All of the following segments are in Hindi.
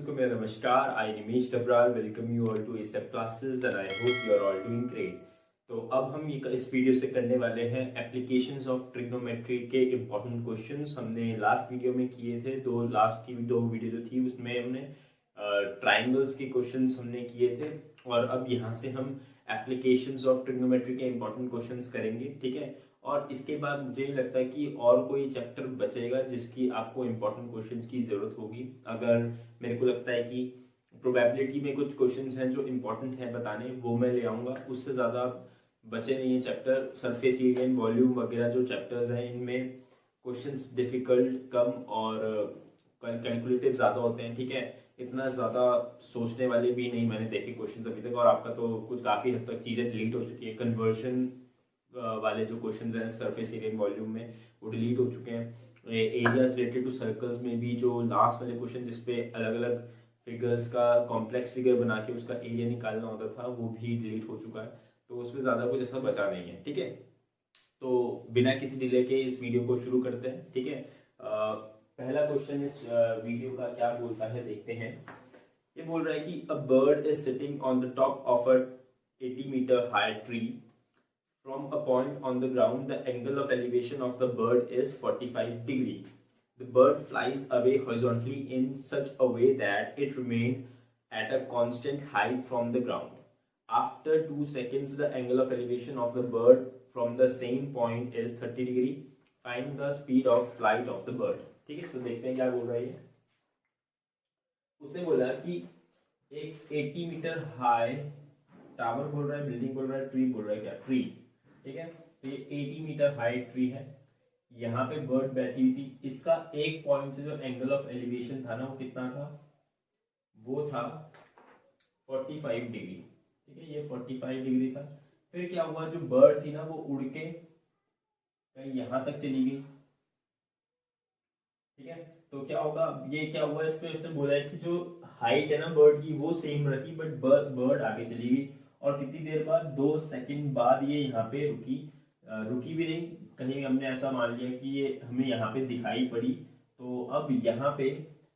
को मेरा नमस्कार। I Nimesh Dabral welcome you all to एसेप classes and I hope you are all doing great. तो अब हम ये इस वीडियो से करने वाले हैं एप्लीकेशंस ऑफ ट्रिग्नोमेट्री के इम्पोर्टेंट क्वेश्चंस। हमने लास्ट वीडियो में किए थे, लास्ट की दो वीडियो जो थी उसमें हमने ट्राइंगल्स के क्वेश्चंस हमने किए थे और अब यहाँ से हम एप्लीकेशंस ऑफ ट्रिग्नोमेट्री के इम्पोर्टेंट क्वेश्चंस करेंगे, ठीक है। और इसके बाद मुझे नहीं लगता कि और कोई चैप्टर बचेगा जिसकी आपको इम्पोर्टेंट क्वेश्चंस की ज़रूरत होगी। अगर मेरे को लगता है कि प्रोबेबिलिटी में कुछ क्वेश्चंस हैं जो इम्पोर्टेंट हैं बताने, वो मैं ले आऊँगा। उससे ज़्यादा बचे नहीं है chapter. Surface area and volume वगैरह जो चैप्टर्स हैं इनमें क्वेश्चंस डिफ़िकल्ट कम और कैलकुलेटिव ज़्यादा होते हैं, ठीक है। इतना ज़्यादा सोचने वाले भी नहीं मैंने देखे क्वेश्चंस अभी तक, और आपका तो कुछ काफ़ी हद तक चीज़ें डिलीट हो चुकी है। कन्वर्जन वाले जो क्वेश्चंस हैं सरफेस एरिया वॉल्यूम में वो डिलीट हो चुके हैं। एरियाज रिलेटेड टू सर्कल्स में भी जो लास्ट वाले क्वेश्चन जिसपे अलग अलग फिगर्स का कॉम्प्लेक्स फिगर बना के उसका एरिया निकालना होता था वो भी डिलीट हो चुका है, तो उसमें ज़्यादा कुछ ऐसा बचा नहीं है, ठीक है। तो बिना किसी डिले के इस वीडियो को शुरू करते हैं, ठीक है। पहला क्वेश्चन इस वीडियो का क्या बोलता है देखते हैं। ये बोल रहा है कि a bird is sitting on the top of a 80 meter high tree. From a point on the ground, the angle of elevation of the bird is 45 degree. The bird flies away horizontally in such a way that it remained at a constant height from the ground. After 2 seconds, the angle of elevation of the bird from the same point is 30 degree. Find the speed of flight of the bird. ठीक है, तो देखते हैं क्या बोल रहा है। उसने बोला कि एक 80 मीटर हाई टावर बोल रहा है, बिल्डिंग बोल रहा है, ट्री बोल रहा है, क्या ट्री, ठीक है। तो ये 80 मीटर हाइट ट्री है, यहाँ पे बर्ड बैठी हुई थी। इसका एक पॉइंट से जो एंगल ऑफ एलिवेशन था ना वो कितना था, वो था 45 डिग्री, ठीक है। ये 45 डिग्री था। फिर क्या हुआ, जो बर्ड थी ना वो उड़ के कहीं यहाँ तक चली गई, ठीक है। तो क्या होगा, ये क्या हुआ, इसमें उसने बोला है कि जो हाइट है ना बर्ड की वो सेम रखी, बट बर्ड आगे चली गई। और कितनी देर बाद, 2 सेकंड बाद ये यहाँ पे रुकी। रुकी भी नहीं, कहीं हमने ऐसा मान लिया कि ये हमें यहाँ पे दिखाई पड़ी। तो अब यहाँ पे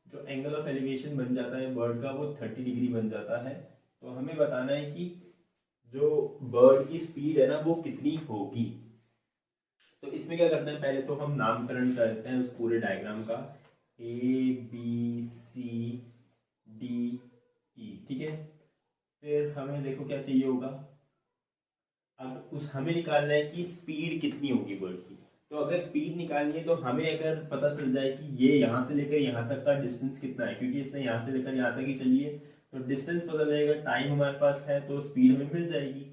जो एंगल ऑफ एलिवेशन बन जाता है बर्ड का वो 30 डिग्री बन जाता है। तो हमें बताना है कि जो बर्ड की स्पीड है ना वो कितनी होगी। तो इसमें क्या करना है, पहले तो हम नामकरण करते हैं उस पूरे डायग्राम का, ABCDE, ठीक है। फिर हमें देखो क्या चाहिए होगा, अब हमें निकालना है कि स्पीड कितनी होगी बर्ड की। तो अगर स्पीड निकालनी है तो हमें अगर पता चल जाए कि ये यहाँ से लेकर यहाँ तक का डिस्टेंस कितना है, क्योंकि इसने यहाँ से लेकर यहाँ तक ही चली है, तो डिस्टेंस पता चलेगा, टाइम हमारे पास है तो स्पीड हमें मिल जाएगी।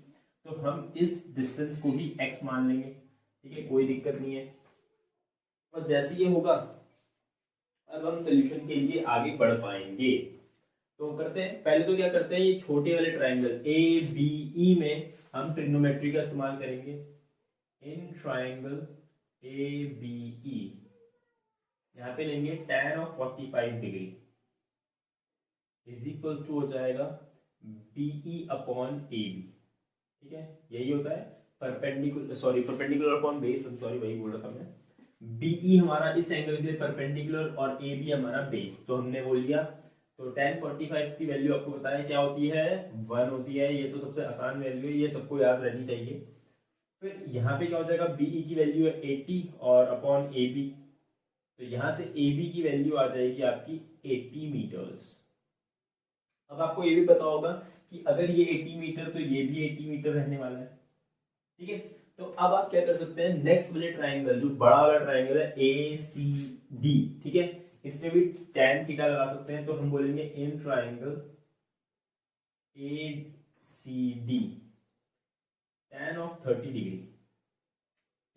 तो हम इस डिस्टेंस को ही x मान लेंगे, ठीक है, कोई दिक्कत नहीं है। और जैसे ये होगा अब हम सोल्यूशन के लिए आगे बढ़ पाएंगे। तो करते हैं, पहले तो क्या करते हैं, ये छोटे वाले ट्राइंगल ABE में हम ट्रिग्नोमेट्री का इस्तेमाल करेंगे। इन ट्राइंगल ABE यहाँ पे लेंगे tan of 45 degree is equals to हो जाएगा BE अपॉन AB, ठीक है। यही होता है परपेंडिकुलर अपॉन बेस, सॉरी वही बोल रहा था मैं। BE हमारा इस एंगल के लिए परपेंडिकुलर और AB हमारा बेस, तो हमने बोल लिया। तो tan 45 की वैल्यू आपको पता है क्या होती है, 1 होती है। ये तो सबसे आसान वैल्यू है, ये सबको याद रहनी चाहिए। फिर यहाँ पे क्या हो जाएगा, BE की वैल्यू है 80 और अपॉन AB, तो यहाँ से AB की वैल्यू आ जाएगी आपकी 80 मीटर्स। अब आपको ये भी पता होगा कि अगर ये 80 मीटर तो ये भी 80 मीटर रहने वाला है, ठीक है। तो अब आप क्या कर सकते हैं, नेक्स्ट वाले ट्राइंगल जो बड़ा वाला ट्राइंगल है ACD, ठीक है, इसमें भी tan थीटा लगा सकते हैं। तो हम बोलेंगे in triangle ACD tan of 30 degree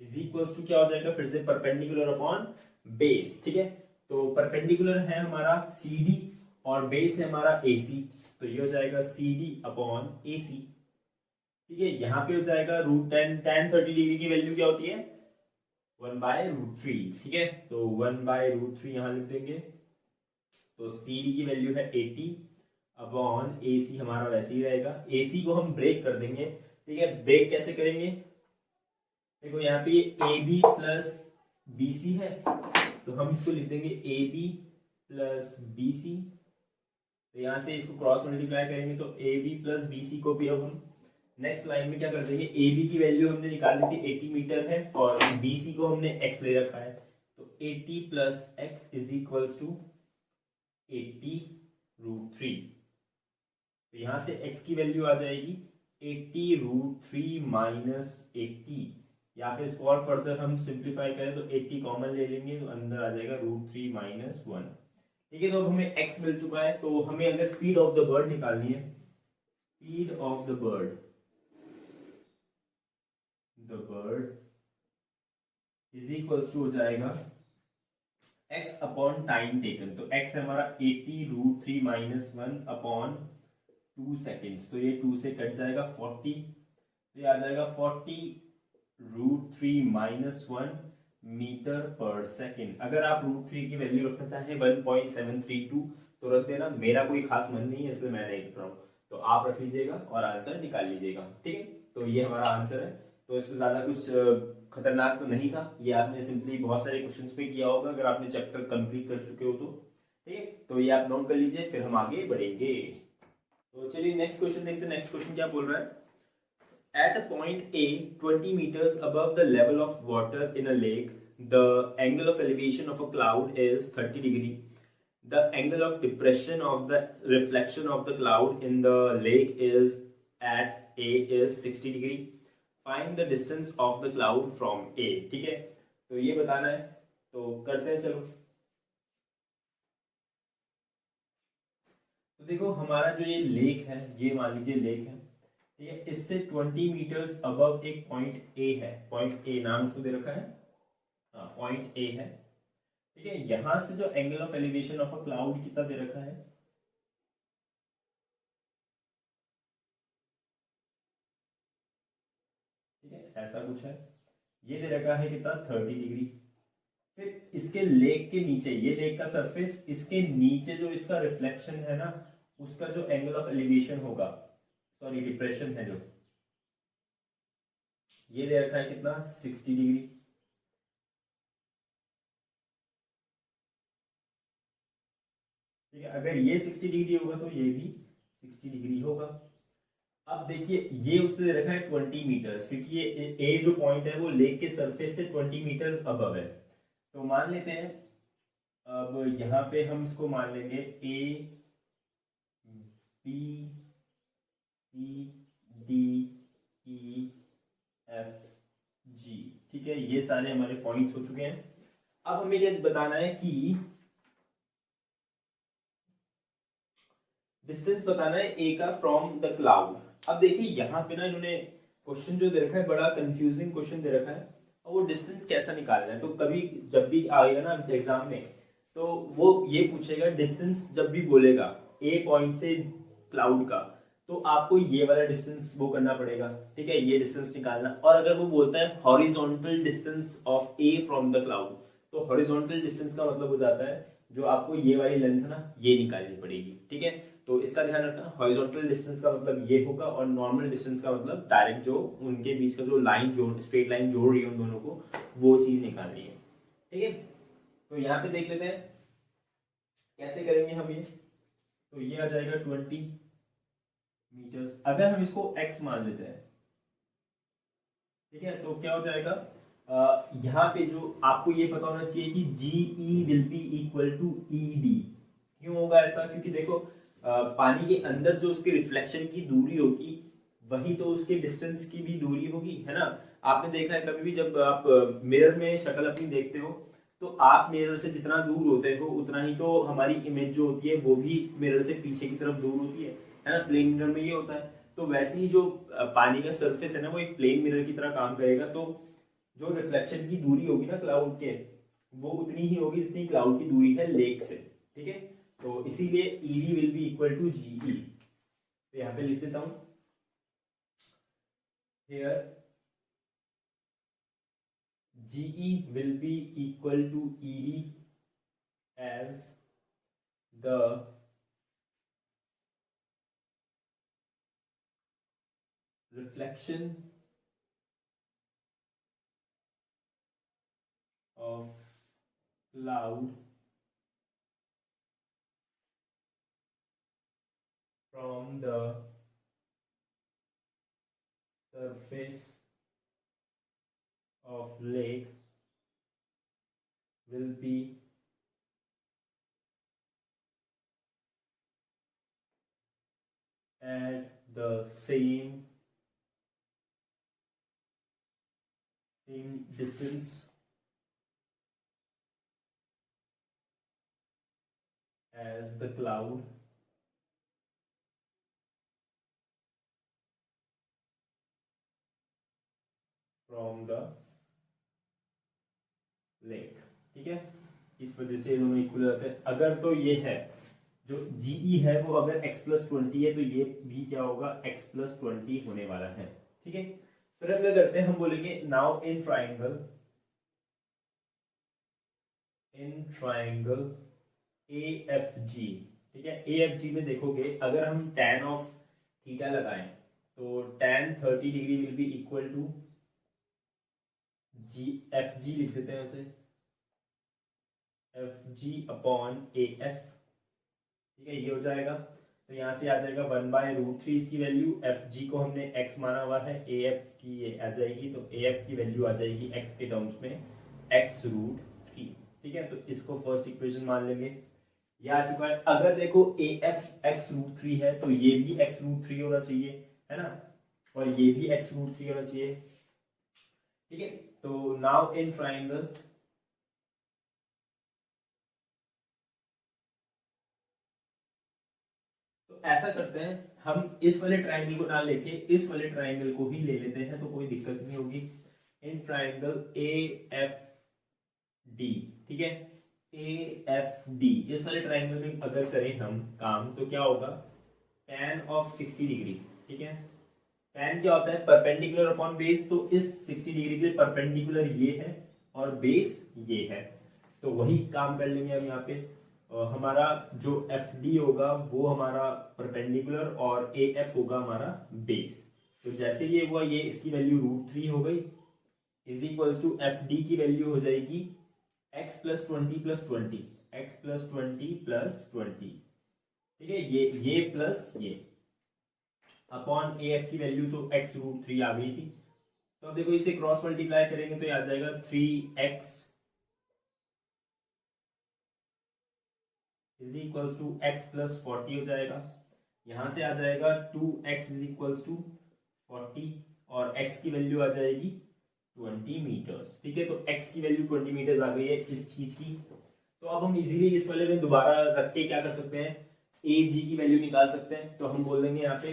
is equals to क्या हो जाएगा, फिर से परपेंडिकुलर अपॉन बेस, ठीक है। तो परपेंडिकुलर है हमारा CD और बेस है हमारा AC, तो ये हो जाएगा CD अपॉन AC, ठीक है। यहाँ पे हो जाएगा tan 30 डिग्री की वैल्यू क्या होती है, 1/√3, ठीक है। तो 1/√3 यहाँ लिख देंगे। तो CD की वैल्यू है 80 अपॉन AC हमारा वैसे ही रहेगा। AC को हम ब्रेक कर देंगे, ठीक है। ब्रेक कैसे करेंगे, देखो यहाँ पे AB प्लस BC है, तो हम इसको लिख देंगे AB प्लस BC तो यहाँ से इसको क्रॉस मल्टीप्लाई करेंगे तो A B plus B C को भी अब हम नेक्स्ट लाइन में क्या कर देंगे, ए बी की वैल्यू हमने निकाल दी थी 80 मीटर है और बी सी को हमने x ले रखा है, तो 80 plus X is equals to 80√3। तो यहाँ से x की वैल्यू आ जाएगी 80√3 माइनस 80, या फिर इसको और फर्दर हम सिंप्लीफाई करें तो 80 कॉमन ले लेंगे तो अंदर आ जाएगा √3 माइनस 1। ठीक है, तो अब हमें x मिल चुका है, तो हमें अगर स्पीड ऑफ द बर्ड निकालनी है, speed of the bird is equals to हो जाएगा x अपॉन टाइम टेकन। तो x है हमारा 80√3 माइनस 1 अपॉन 2 सेकेंड्स, तो ये 2 से कट जाएगा 40, तो ये आ जाएगा 40√3 माइनस 1 मीटर पर सेकेंड। अगर आप √3 की वैल्यू रखना चाहें 1.732 तो रख देना, मेरा कोई खास मन नहीं है इसलिए मैं नहीं रख रहा हूँ, तो आप रख लीजिएगा और आंसर निकाल लीजिएगा। ठीक है, तो ये हमारा आंसर है। तो इसमें ज़्यादा कुछ खतरनाक तो नहीं था, ये आपने सिंपली बहुत सारे क्वेश्चंस पे किया होगा अगर आपने चैप्टर कंप्लीट कर चुके हो तो। ठीक है, तो ये आप नोट कर लीजिए, फिर हम आगे बढ़ेंगे। तो चलिए नेक्स्ट क्वेश्चन देखते हैं। नेक्स्ट क्वेश्चन क्या बोल रहा है, at a point A 20 meters above the level of water in a lake, the angle of elevation of a cloud is 30 degree. The angle of depression of the reflection of the cloud in the lake is at A is 60 degree. Find the distance of the cloud from A. ठीक है, तो ये बताना है, तो करते हैं चलो। तो देखो हमारा जो ये लेक है, ये मान लीजिए लेक है, ठीक है, इससे 20 मीटर्स अबव एक पॉइंट ए है, पॉइंट ए नाम उसको दे रखा है, हाँ पॉइंट ए है। ठीक है, यहां से जो angle of elevation of a cloud कितना दे रखा है, ठीक है ऐसा कुछ है, ये दे रखा है कितना 30 डिग्री। फिर इसके लेक के नीचे, ये लेक का सरफेस, इसके नीचे जो इसका रिफ्लेक्शन है ना, उसका जो एंगल ऑफ एलिवेशन होगा, सॉरी डिप्रेशन है जो, ये दे रखा है कितना 60 डिग्री। ठीक है, अगर ये 60 डिग्री होगा तो ये भी 60 डिग्री होगा। अब देखिए ये उसने दे रखा है 20 मीटर्स, क्योंकि ये ए जो पॉइंट है वो लेक के सरफेस से 20 मीटर्स अबव है। तो मान लेते हैं, अब यहाँ पे हम इसको मान लेंगे A B C D E F G. ठीक है, ये सारे हमारे पॉइंट्स हो चुके हैं। अब हमें ये बताना है कि डिस्टेंस बताना है ए का फ्रॉम द क्लाउड। अब देखिए यहाँ पे ना इन्होंने क्वेश्चन जो दे रखा है बड़ा कंफ्यूजिंग क्वेश्चन दे रखा है, और वो डिस्टेंस कैसा निकालना है। तो कभी जब भी आएगा ना एग्जाम में, तो वो ये पूछेगा डिस्टेंस, जब भी बोलेगा ए पॉइंट से क्लाउड का, तो आपको ये वाला डिस्टेंस वो करना पड़ेगा। ठीक है, ये डिस्टेंस निकालना। और अगर वो बोलता है horizontal distance of A from the cloud, तो हॉरिजॉन्टल डिस्टेंस का मतलब हो जाता है जो आपको ये वाली लेंथ ना ये निकालनी पड़ेगी। ठीक है, तो इसका ध्यान रखना, हॉरिजॉन्टल डिस्टेंस का मतलब ये होगा और नॉर्मल डिस्टेंस का मतलब डायरेक्ट जो उनके बीच का जो लाइन जो स्ट्रेट लाइन जोड़ रही है उन दोनों को, वो चीज निकालनी है। ठीक है, तो यहाँ पे देख लेते हैं कैसे करेंगे हम ये। तो ये आ जाएगा 20 मीटर्स, अगर हम इसको x मान लेते हैं, ठीक है, तो क्या हो जाएगा, यहाँ पे जो आपको ये पता होना चाहिए कि GE will be equal to ED। क्यों होगा ऐसा, क्योंकि देखो पानी के अंदर जो उसके रिफ्लेक्शन की दूरी होगी वही तो उसके डिस्टेंस की भी दूरी होगी, है ना। आपने देखा है कभी भी जब आप मिरर में शक्ल अपनी देखते हो, तो आप मिरर से जितना दूर होते हो उतना ही तो हमारी इमेज जो होती है वो भी मिरर से पीछे की तरफ दूर होती है ना। प्लेन मिरर में ये होता है, तो वैसे ही जो पानी का सरफेस है ना वो एक प्लेन मिरर की तरह काम करेगा। तो जो रिफ्लेक्शन की दूरी होगी ना क्लाउड के, वो उतनी ही होगी जितनी क्लाउड की दूरी है लेक से। ठीक है, तो इसीलिए ED will be equal to GE। तो यहाँ पे लिख देता हूं, here GE will be equal to ED as the reflection of cloud from the surface of lake will be at the same distance as the cloud from the lake। ठीक है, इस वजह से दोनों इक्वल होते हैं। अगर तो ये है जो जीई है वो अगर x+20 है तो ये भी क्या होगा, x+20 होने वाला है। ठीक है, फिर हम क्या करते हैं, हम बोलेंगे नाउ इन ट्राइंगल AFG। ठीक है, AFG में देखोगे अगर हम tan ऑफ थीटा लगाएं तो tan 30 degree will be equal to FG लिख देते हैं उसे, FG अपॉन AF। ठीक है, ये हो जाएगा। तो यहाँ से आ जाएगा 1/√3 इसकी वैल्यू, FG को हमने x माना हुआ है, AF की ये आ जाएगी, तो AF की वैल्यू आ जाएगी x के टर्म्स में x√3। ठीक है, तो इसको फर्स्ट इक्वेशन मान लेंगे, ये आ चुका है। अगर देखो AF x√3 है तो ये भी x√3 होना चाहिए, है ना, और ये भी x√3 होना चाहिए। ठीक है, तो नाउ इन ट्राइंगल तो ऐसा करते हैं, हम इस वाले ट्राइंगल को ना लेके इस वाले ट्राइंगल को ही ले लेते हैं तो कोई दिक्कत नहीं होगी। इन ट्राइंगल AFD, ठीक है, AFD इस वाले ट्राइंगल में अगर करें हम काम तो क्या होगा, tan ऑफ 60 डिग्री। ठीक है, tan क्या होता है, परपेंडिकुलर अपॉन बेस, तो इस 60 डिग्री के परपेंडिकुलर ये है और बेस ये है, तो वही काम कर लेंगे हम यहाँ पे। हमारा जो FD होगा वो हमारा परपेंडिकुलर और AF होगा हमारा बेस। तो जैसे ये हुआ, ये इसकी वैल्यू √3 हो गई, इज इक्वल्स टू FD की वैल्यू हो जाएगी x+20 x+20 ठीक है, ये प्लस ये अपॉन AF की वैल्यू तो x√3 आ गई थी। तो अब देखो इसे क्रॉस मल्टीप्लाई करेंगे तो ये आ जाएगा 3x is equals to x+40 हो जाएगा। यहां से आ जाएगा 2x इज इक्वल्स टू 40 और x की वैल्यू आ जाएगी 20 मीटर्स। ठीक है, तो x की वैल्यू 20 मीटर्स आ गई है इस चीज की। तो अब हम इजीली इस वाले में दोबारा रख के क्या कर सकते हैं, AG की वैल्यू निकाल सकते हैं। तो हम बोल देंगे यहाँ पे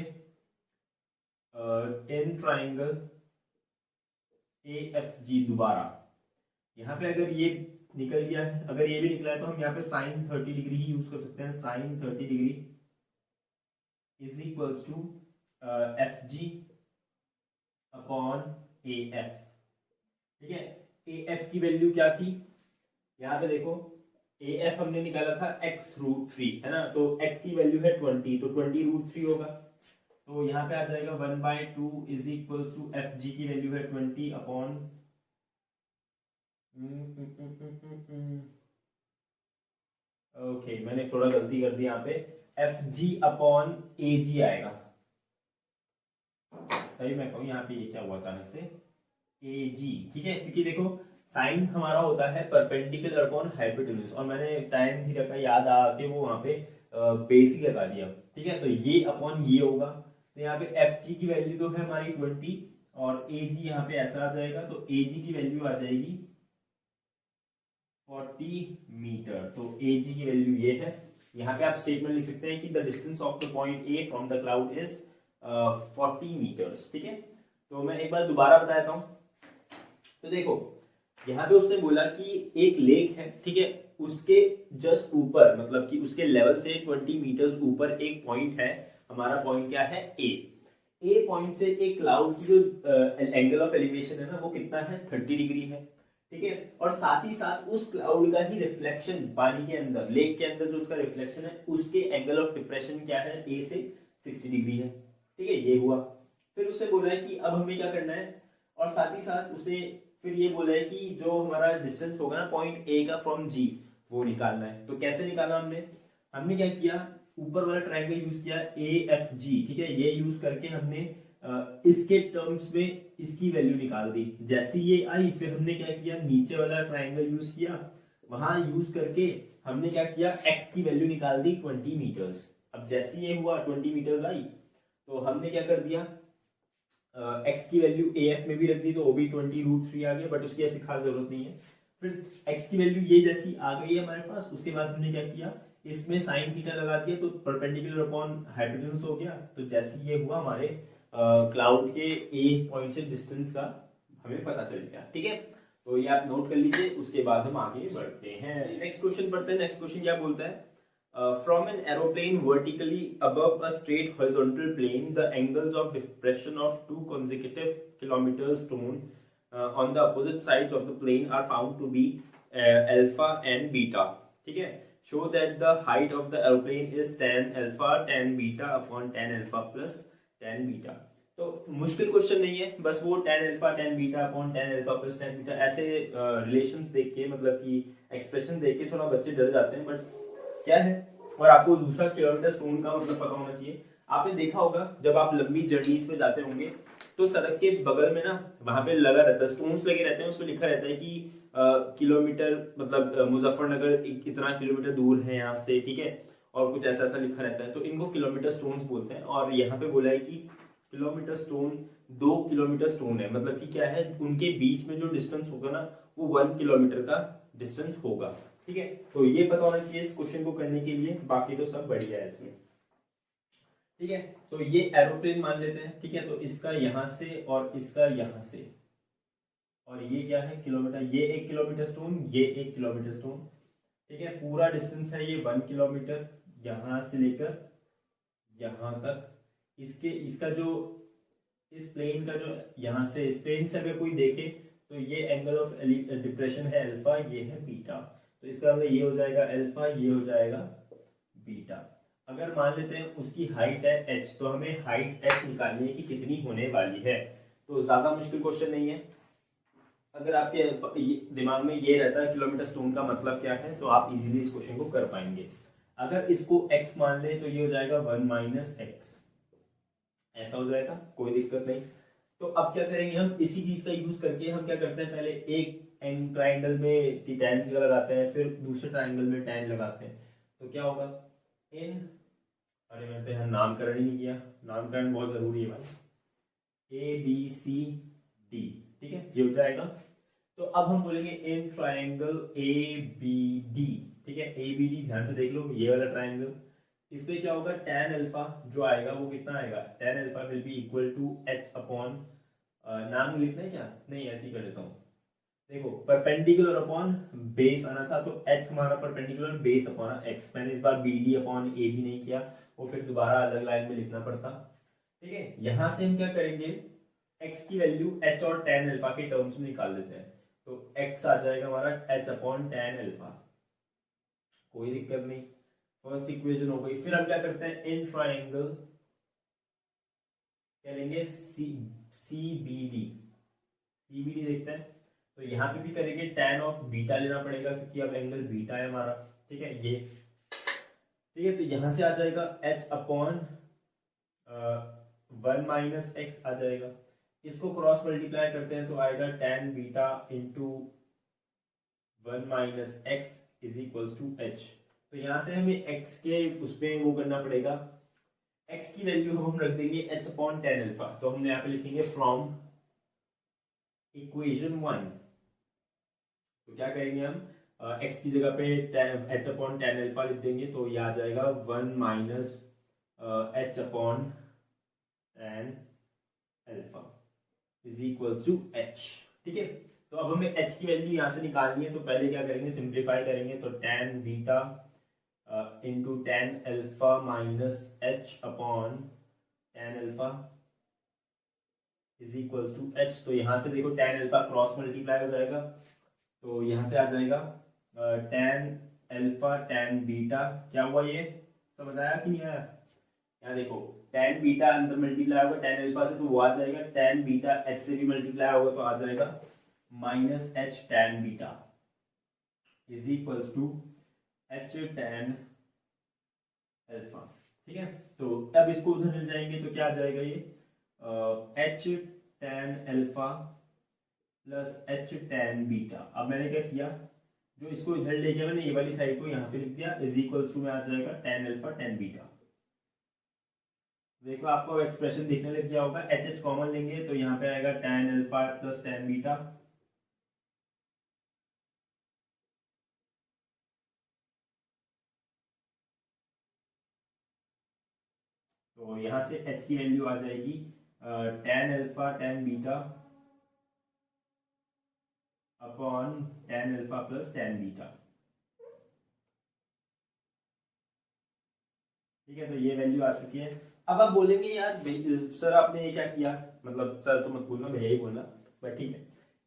इन ट्राइंगल AFG दोबारा, यहाँ पे अगर ये निकल गया है, अगर ये भी निकला है तो हम यहाँ पे sin 30 डिग्री ही यूज कर सकते हैं। sin 30 degree is equals to FG upon AF। ठीक है, AF की वैल्यू क्या थी, यहाँ पे देखो AF हमने निकाला था x√3, है ना, तो x की वैल्यू है 20, तो 20√3 होगा, तो यहाँ पे आ जाएगा 1/2 इज इक्वल्स टू FG की वैल्यू है 20 अपॉन ओके मैंने थोड़ा गलती कर दी यहाँ पे, FG अपॉन AG आएगा। तभी मैं कहूँ यहाँ पे ये क्या हुआ अचानक से AG। ठीक है, क्योंकि देखो साइन हमारा होता है परपेंडिकुलर अपॉन हाइपोटेन्यूज, और मैंने tan थीटा का याद आके वो वहाँ पे बेस ही लगा दिया। ठीक है, तो ये अपॉन ये होगा, तो यहाँ पे FG की वैल्यू तो है हमारी 20 और AG यहाँ पे ऐसा आ जाएगा, तो AG की वैल्यू आ जाएगी 40 मीटर। तो AG की वैल्यू ये है। यहाँ पे आप स्टेटमेंट लिख सकते हैं कि the distance of the point A from the cloud is 40 meters. ठीक है, तो मैं एक बार दोबारा बता देता हूँ। तो देखो यहाँ पे उसने बोला कि एक लेक है, ठीक है, उसके जस्ट ऊपर, मतलब कि उसके लेवल से 20 मीटर्स ऊपर एक पॉइंट है। हमारा पॉइंट क्या है, ए पॉइंट से एक क्लाउड की जो एंगल ऑफ एलिवेशन है ना वो कितना है, 30 डिग्री है। ठीक है, और साथ ही साथ उस क्लाउड का ही रिफ्लेक्शन पानी के अंदर, लेक के अंदर जो उसका रिफ्लेक्शन है उसके एंगल ऑफ डिप्रेशन क्या है, ए से 60 डिग्री है। ठीक है, ये हुआ। फिर उसने बोला है कि अब हमें क्या करना है, और साथ ही साथ उसने फिर ये बोला है कि जो हमारा डिस्टेंस होगा ना पॉइंट ए का फ्रॉम जी वो निकालना है। तो कैसे निकाला हमने क्या किया, ऊपर वाला ट्रायंगल यूज किया AFG, ठीक है, ये यूज करके हमने इसके टर्म्स में इसकी वैल्यू निकाल दी। जैसे ये आई फिर हमने क्या किया, नीचे वाला ट्रायंगल यूज किया, वहां यूज करके हमने क्या किया, x की वैल्यू निकाल दी 20 मीटर्स। अब जैसे ये हुआ 20 मीटर्स आई तो हमने क्या कर दिया, x की वैल्यू AF में भी रख दी तो वो भी 20√3 आ गया, बट उसकी ऐसी खास जरूरत नहीं है। फिर x की वैल्यू ये जैसी आ गई है हमारे पास, उसके बाद हमने क्या किया, इसमें साइन थीटा लगा दिया तो परपेंडिकुलर अपॉन हाइपोटेन्यूज हो गया। तो जैसे ये हुआ हमारे क्लाउड के ए पॉइंट से डिस्टेंस का हमें पता चल गया, ठीक है। तो ये आप नोट कर लीजिए, उसके बाद हम आगे बढ़ते हैं। नेक्स्ट क्वेश्चन पढ़ते हैं। नेक्स्ट क्वेश्चन क्या बोलता है, from an aeroplane vertically above a straight horizontal plane, the angles of depression of two consecutive kilometers stone on the opposite sides of the plane are found to be alpha and beta, ठीक है। Show that the height of the aeroplane is tan alpha tan beta upon tan alpha plus tan beta। तो मुश्किल क्वेश्चन नहीं है, बस वो tan alpha tan beta upon tan alpha plus tan beta ऐसे रिलेशंस देख के, मतलब कि एक्सप्रेशन देख के थोड़ा बच्चे डर जाते हैं, बट क्या है। और आपको दूसरा किलोमीटर स्टोन का मतलब पता होना चाहिए। आपने देखा होगा जब आप लंबी जर्नीज पे जाते होंगे तो सड़क के बगल में ना वहां पे लगा रहता है, स्टोन्स लगे रहते हैं, उसमें लिखा रहता है कि किलोमीटर मतलब मुजफ्फरनगर इतना किलोमीटर दूर है यहाँ से, ठीक है, और कुछ ऐसा ऐसा लिखा रहता है, तो इनको किलोमीटर स्टोन्स बोलते हैं। और यहाँ पे बोला है कि किलोमीटर स्टोन 2 किलोमीटर स्टोन है, मतलब कि क्या है, उनके बीच में जो डिस्टेंस होगा ना वो 1 किलोमीटर का डिस्टेंस होगा, ठीक है। तो ये पता होना चाहिए इस क्वेश्चन को करने के लिए, बाकी तो सब बढ़िया है इसमें, ठीक है। तो ये एरोप्लेन मान लेते हैं, ठीक है, तो इसका यहां से और इसका यहां से, और ये क्या है किलोमीटर, ये 1 किलोमीटर स्टोन, ये 1 किलोमीटर स्टोन, ठीक है। पूरा डिस्टेंस है ये 1 किलोमीटर, यहां से लेकर यहां तक। इसके इसका जो इस प्लेन का जो यहाँ से इस प्लेन से अगर कोई देखे तो ये एंगल ऑफ डिप्रेशन है अल्फा, ये है बीटा, तो इसका मतलब ये हो जाएगा अल्फा, ये हो जाएगा बीटा। अगर मान लेते हैं उसकी हाइट है h, तो हमें हाइट h निकालनी है कि कितनी होने वाली है। तो ज्यादा मुश्किल क्वेश्चन नहीं है, अगर आपके दिमाग में ये रहता है किलोमीटर स्टोन का मतलब क्या है तो आप इजीली इस क्वेश्चन को कर पाएंगे। अगर इसको x मान ले तो ये हो जाएगा 1 माइनस एक्स, ऐसा हो जाएगा, कोई दिक्कत नहीं। तो अब क्या करेंगे हम, इसी चीज का यूज करके हम क्या करते हैं, पहले एक ट्राइंगल में tan थीटा लगाते हैं, फिर दूसरे ट्राइंगल में tan लगाते हैं, तो क्या होगा इन, अरे मैंने तो यहाँ नामकरण ही नहीं किया, नामकरण बहुत जरूरी है भाई, ABCD, ठीक है, ये हो जाएगा। तो अब हम बोलेंगे इन ट्राइंगल ABD, ठीक है, ABD ध्यान से देख लो, ये वाला ट्राइंगल, इस पे क्या होगा tan अल्फा जो आएगा वो कितना आएगा, tan alpha will be equal to h upon, नाम लिखना है क्या, नहीं ऐसे ही कर देता हूँ, देखो परपेंडिकुलर अपॉन बेस आना था, तो h हमारा परपेंडिकुलर बेस अपॉन x, मैंने इस बार BD अपॉन AB नहीं किया, वो फिर दोबारा अलग लाइन में लिखना पड़ता, ठीक है। यहां से हम क्या करेंगे, x की वैल्यू h और tan अल्फा के टर्म्स में निकाल देते हैं, तो x आ जाएगा हमारा h अपॉन tan अल्फा, कोई दिक्कत नहीं, फर्स्ट इक्वेशन हो गई। फिर हम क्या करते हैं, इन ट्राइंगल क्या लेंगे, CBD देखते हैं, तो यहाँ पे भी करेंगे tan ऑफ बीटा लेना पड़ेगा क्योंकि अब एंगल बीटा है हमारा, ठीक है, ये ठीक है। तो यहाँ से आ जाएगा h अपॉन 1 माइनस एक्स आ जाएगा, इसको क्रॉस मल्टीप्लाई करते हैं तो आएगा tan beta into 1 minus X is equals to h। तो यहाँ से हमें x के उसमें वो करना पड़ेगा, x की वैल्यू हम रख देंगे h अपॉन tan अल्फा, तो हमने यहाँ पे लिखेंगे फ्रॉम इक्वेशन 1, तो क्या करेंगे हम, x की जगह पे h अपॉन tan अल्फा लिख देंगे, तो ये आ जाएगा 1 minus h upon tan alpha is equals to h, ठीक है। तो अब हमें h की वैल्यू यहाँ से निकालनी है, तो पहले क्या करेंगे, सिंप्लीफाई करेंगे, तो tan beta into tan alpha minus h upon tan alpha is equals to h। तो यहाँ से देखो tan अल्फा क्रॉस मल्टीप्लाई हो जाएगा, तो यहाँ से आ जाएगा tan अल्फा tan बीटा, क्या हुआ ये समझ आया कि नहीं आया, यहाँ देखो tan बीटा अंदर मल्टीप्लाई होगा tan अल्फा से, तो वो आ जाएगा tan बीटा h से भी मल्टीप्लाई होगा, तो आ जाएगा minus h tan beta is equals to h tan alpha. ठीक है, तो अब इसको उधर ले जाएंगे तो क्या आ जाएगा, ये H tan alpha plus H tan beta. अब मैंने क्या किया, जो इसको इधर ले गया मैंने ये वाली साइड को यहाँ पे लिख दिया, इज इक्वल्स टू में आ जाएगा टैन अल्फा टैन बीटा। देखो आपको एक्सप्रेशन दिखने लग गया होगा, एच एच कॉमन लेंगे तो यहाँ पे आएगा tan alpha plus tan beta. तो यहाँ से एच की वैल्यू आ जाएगी tan alpha tan beta upon tan alpha plus tan beta. ठीक है, तो ये वैल्यू आ चुकी है। अब आप बोलेंगे यार सर आपने ये क्या किया, मतलब सर तो मत बोलना, मैं यही बोलना, बट ठीक है।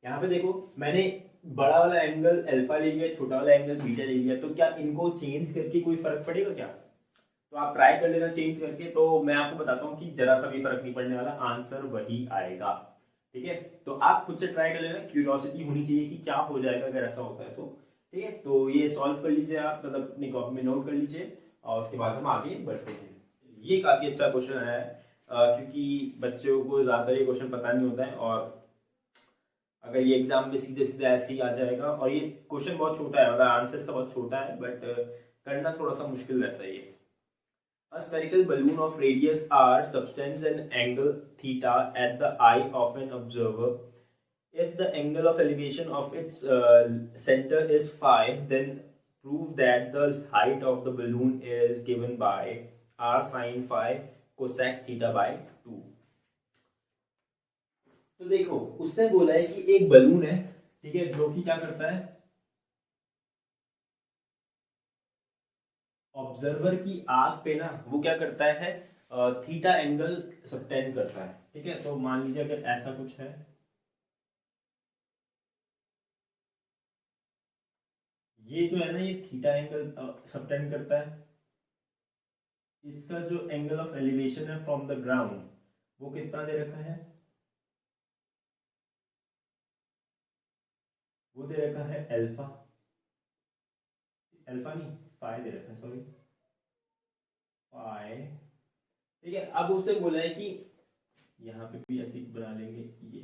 यहाँ पे देखो मैंने बड़ा वाला एंगल अल्फा ले लिया, छोटा वाला एंगल बीटा ले लिया, तो क्या इनको चेंज करके कोई फर्क पड़ेगा क्या? तो आप ट्राई कर लेना चेंज करके, तो मैं आपको बताता हूँ कि जरा सा भी फर्क नहीं पड़ने वाला, आंसर वही आएगा। ठीक है, तो आप खुद से ट्राई कर लेना, क्यूरियोसिटी होनी चाहिए कि क्या हो जाएगा अगर ऐसा होता है तो। ठीक है, तो ये सॉल्व कर लीजिए आप, मतलब अपनी कॉपी में नोट कर लीजिए और उसके बाद हम आगे बढ़ते हैं। ये काफी अच्छा क्वेश्चन है क्योंकि बच्चों को ज्यादातर ये क्वेश्चन पता नहीं होता है, और अगर ये एग्जाम में सीधे सीधे ऐसे ही आ जाएगा, और ये क्वेश्चन बहुत छोटा है, मतलब आंसर इसका बहुत छोटा है, बट करना थोड़ा सा मुश्किल रहता है ये। A spherical balloon of radius r subtends an angle theta at the eye of an observer. If the angle of elevation of its center is phi, then prove that the height of the balloon is given by r sin phi cosec theta by 2. तो देखो उसने बोला है कि एक बलून है, ठीक है, जो कि क्या करता है, ऑब्जर्वर की आंख पे ना वो क्या करता है, थीटा एंगल सबटेंड करता है। ठीक है, तो मान लीजिए अगर ऐसा कुछ है, ये जो है ना ये थीटा एंगल सबटेंड करता है, इसका जो एंगल ऑफ एलिवेशन है फ्रॉम द ग्राउंड वो कितना दे रखा है, वो दे रखा है अल्फा, अल्फा नहीं फाई दे रखा है, सॉरी फाई। ठीक है, अब उसने बोला है कि यहाँ पे भी ऐसे बना लेंगे, ये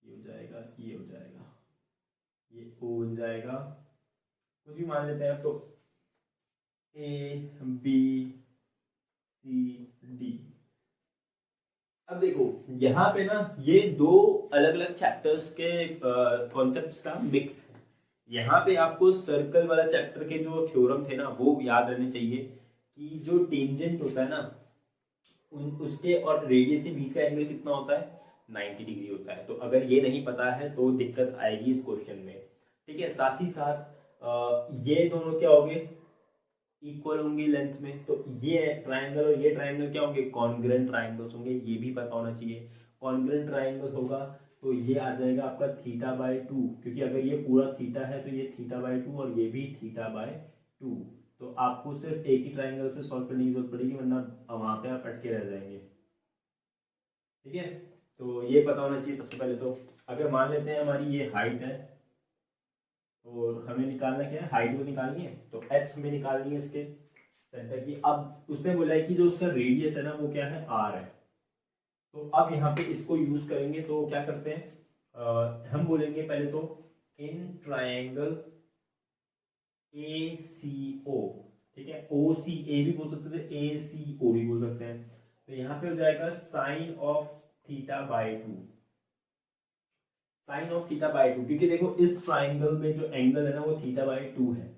हो जाएगा, ये हो जाएगा, ये ओ बन जाएगा, कुछ भी मान लेते हैं अब, तो ए बी सी डी। अब देखो यहाँ पे ना ये दो अलग अलग चैप्टर्स के कॉन्सेप्ट्स का मिक्स है। यहाँ पे आपको सर्कल वाला चैप्टर के जो थ्योरम थे ना वो याद रहने चाहिए, कि जो टेंजेंट होता है ना उसके और रेडियस के बीच का एंगल कितना होता है, 90 डिग्री होता है। तो अगर ये नहीं पता है तो दिक्कत आएगी इस क्वेश्चन में। ठीक है, साथ ही साथ ये दोनों क्या होंगे, इक्वल होंगे लेंथ में, तो ये ट्राइंगल और ये ट्राइंगल क्या होंगे, कॉन्ग्रुएंट ट्राइंगल्स होंगे, ये भी पता होना चाहिए। कॉन्ग्रुएंट ट्राइंगल होगा तो ये आ जाएगा आपका थीटा बाय 2, क्योंकि अगर ये पूरा थीटा है तो ये थीटा बाय 2 और ये भी थीटा बाय 2। तो आपको सिर्फ एक ही ट्राइंगल से सॉल्व करने की जरूरत पड़ेगी, वरना वहां पे आप अटके रह जाएंगे। ठीक है, तो ये पता होना चाहिए सबसे पहले। तो अगर मान लेते हैं हमारी ये हाइट है और हमें निकालना क्या है, हाइट को निकालनी है, तो एच हमें निकालनी है इसके सेंटर की। अब उसने बोला है कि जो उसका रेडियस है ना वो क्या है, आर है। तो अब यहाँ पे इसको यूज करेंगे, तो क्या करते हैं, हम बोलेंगे पहले तो इन ट्राइंगल ए सी ओ। ठीक है, ओ सी ए भी बोल सकते थे, ए सी ओ भी बोल सकते हैं। तो यहाँ पे हो जाएगा sine of theta by 2, sine of theta by 2, क्योंकि देखो इस ट्राइंगल में जो एंगल है ना वो थीटा बाय 2 है।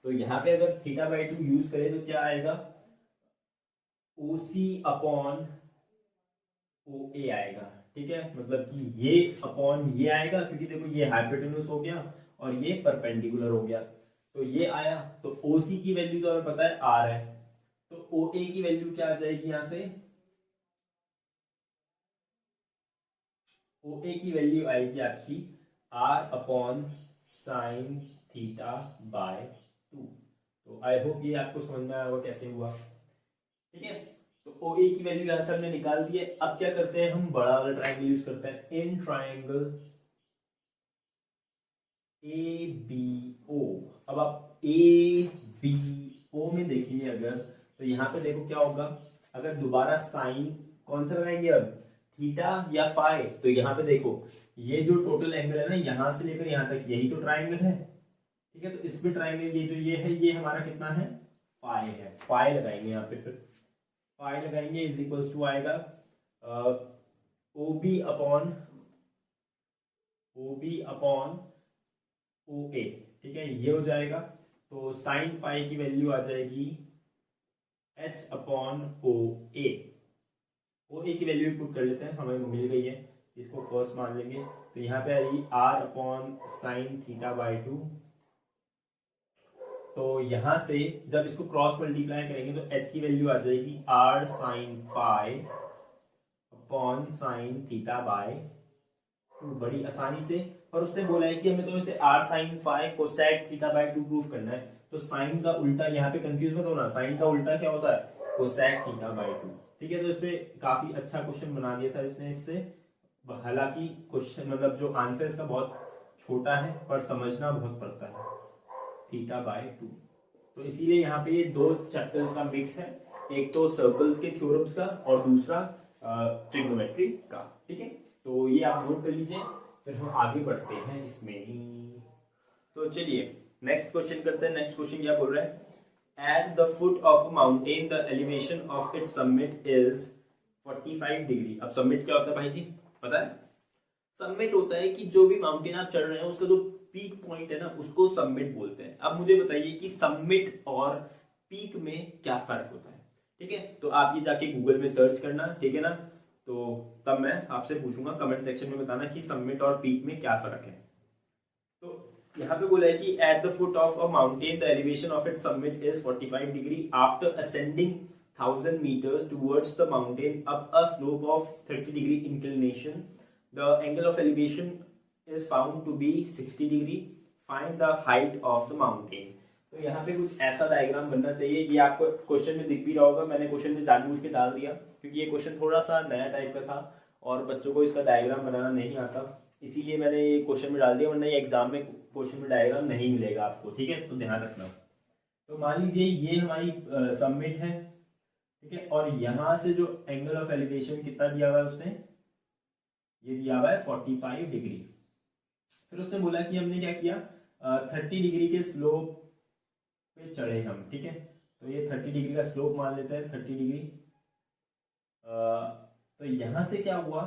तो यहाँ पे अगर थीटा बाय 2 यूज करें तो क्या आएगा, ओ सी अपॉन ओ ए आएगा। ठीक है, मतलब कि ये अपॉन ये आएगा, क्योंकि देखो ये हाइपोटेन्यूज हो गया और ये परपेंडिकुलर हो गया, तो ये आया। तो ओ सी की वैल्यू तो हमें पता है आर है, तो ओ ए की वैल्यू क्या आ जाएगी यहां से, ओ ए की वैल्यू आएगी आपकी R upon sine theta by 2। तो आई होप ये आपको समझ में आया होगा कैसे हुआ। ठीक है, तो ओ ए की वैल्यू यहां से हमने निकाल दी है। अब क्या करते हैं, हम बड़ा वाला ट्राइंगल यूज करते हैं, in triangle A B O. अब आप ए बी ओ में देखेंगे अगर, तो यहाँ पे देखो क्या होगा, अगर दोबारा साइन कौन सा लगाएंगे अब, थीटा या फाई, तो यहाँ पे देखो ये जो टोटल एंगल है ना, यहाँ से लेकर यहाँ तक यही तो ट्राइंगल है, ठीक है। तो इसमें ट्राइंगल ये जो ये है, ये हमारा कितना है, फाई है। फाई लगाएंगे यहाँ पे, फिर फाई लगाएंगे इज इक्वल्स टू आएगा ओ बी अपॉन ओ ए, ठीक है, ये हो जाएगा। तो साइन फाई की वैल्यू आ जाएगी एच अपॉन ओ ए। ओ ए की वैल्यू पुट कर लेते हैं, हमें मिल गई है, इसको फर्स्ट मान लेंगे। तो यहाँ पे आएगी R upon sine theta by 2। तो यहाँ से जब इसको क्रॉस मल्टीप्लाई करेंगे तो एच की वैल्यू आ जाएगी R sine phi upon sine theta by 2, बड़ी आसानी से। और उसने बोला है कि हमें तो इसे R sine phi cosec theta by 2 proof करना है। तो साइन का उल्टा, यहाँ पे कंफ्यूज मत होना, साइन का उल्टा क्या होता है, कोसेक थीटा बाय 2, ठीक है। तो इस पे काफी अच्छा क्वेश्चन बना दिया था इसने इससे। हालांकि क्वेश्चन मतलब जो आंसर इसका बहुत छोटा है, पर समझना बहुत पड़ता है, थीटा बाय 2। तो इसीलिए यहाँ पे ये दो चैप्टर्स का मिक्स है, एक तो सर्कल्स के थ्योरम्स का और दूसरा ट्रिग्नोमेट्री का, ठीक है। तो ये आप नोट कर लीजिए, फिर हम आगे बढ़ते हैं इसमें। तो चलिए नेक्स्ट क्वेश्चन करते हैं। नेक्स्ट क्वेश्चन क्या बोल रहा है, at the foot of a mountain the elevation of its summit is 45 degree. अब समिट क्या होता है भाई जी, पता है? समिट होता है कि जो भी माउंटेन आप चढ़ रहे हैं उसका जो पीक पॉइंट है ना, उसको समिट बोलते हैं। अब मुझे बताइए कि समिट और पीक में क्या फर्क होता है, ठीक है। तो आप ये जाके गूगल में सर्च करना, ठीक है ना। तो तब मैं आपसे पूछूंगा, कमेंट सेक्शन में बताना कि समिट और पीक में क्या फर्क है। तो यहाँ पे बोला है कि at the foot of a mountain the elevation of its summit is 45 degree after ascending 1000 meters towards the mountain up a slope of 30 degree inclination. The angle of elevation is found to be 60 degree. Find the height of the mountain. तो यहाँ पे कुछ ऐसा डायग्राम बनना चाहिए। ये आपको क्वेश्चन में दिख भी रहा होगा, मैंने क्वेश्चन में जानबूझ के डाल दिया क्योंकि ये क्वेश्चन थोड़ा सा नया टाइप का था और बच्चों को इसका डायग्राम बनाना नहीं आता, इसीलिए मैंने ये क्वेश्चन में डाल दिया, वरना ये एग्जाम में क्वेश्चन में डायग्राम नहीं मिलेगा आपको, ठीक है। तो ध्यान रखना। तो मान लीजिए ये हमारी समिट है, ठीक है, और यहां से जो एंगल ऑफ एलिवेशन कितना दिया हुआ है उसने, ये दिया हुआ है 45 डिग्री। फिर उसने बोला कि हमने क्या किया, 30 डिग्री के स्लोप पे चढ़े हम, ठीक है। तो ये 30 डिग्री का स्लोप मान लेते हैं, 30 डिग्री। तो यहां से क्या हुआ,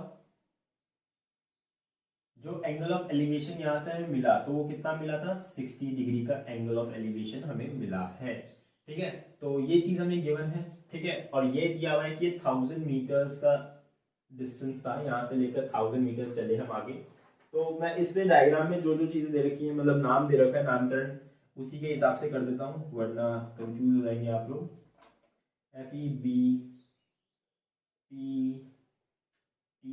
जो एंगल ऑफ एलिवेशन यहां से हमें मिला तो वो कितना मिला था, 60 डिग्री का एंगल ऑफ एलिवेशन हमें मिला है, ठीक है। तो ये चीज हमें गिवन है, ठीक है। और ये दिया हुआ है कि 1000 मीटर्स का डिस्टेंस था, यहाँ से लेकर 1000 मीटर्स चले हम आगे। तो मैं इसमें डायग्राम में जो जो चीजें दे रखी है, मतलब नाम दे रखा है, नामकरण उसी के हिसाब से कर देता हूँ, वरना कंफ्यूज हो जाएंगे आप लोग। FEB P T,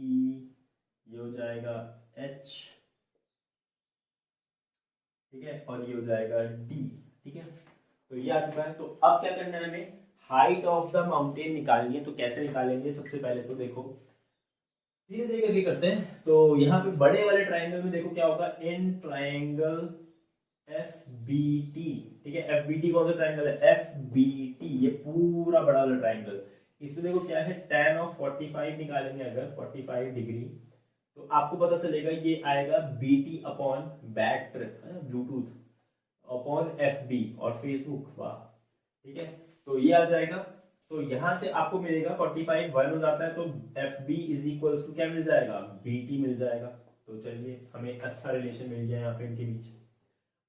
ये हो जाएगा H, ठीक है, और ये हो जाएगा D, ठीक है। तो ये आ चुका है। तो अब क्या करना है हमें, हाइट ऑफ द माउंटेन निकालनी है। तो कैसे निकालेंगे, सबसे पहले तो देखो धीरे धीरे करके करते हैं। तो यहाँ पे बड़े वाले ट्राइंगल में देखो क्या होगा, इन ट्राइंगल FBT, ठीक है। FBT कौन सा ट्राइंगल है, FBT, ये पूरा बड़ा वाला ट्राइंगल। इसमें देखो क्या है, tan ऑफ 45 निकालेंगे अगर 45 डिग्री, तो आपको पता चलेगा ये आएगा BT upon battery Bluetooth upon FB और फेसबुक, वाह, ठीक है। तो ये आ जाएगा। तो यहां से आपको मिलेगा 45 1 हो जाता है, तो FB इज इक्वल्स टू क्या मिल जाएगा, BT मिल जाएगा। तो चलिए हमें अच्छा रिलेशन मिल गया यहाँ पे इनके बीच।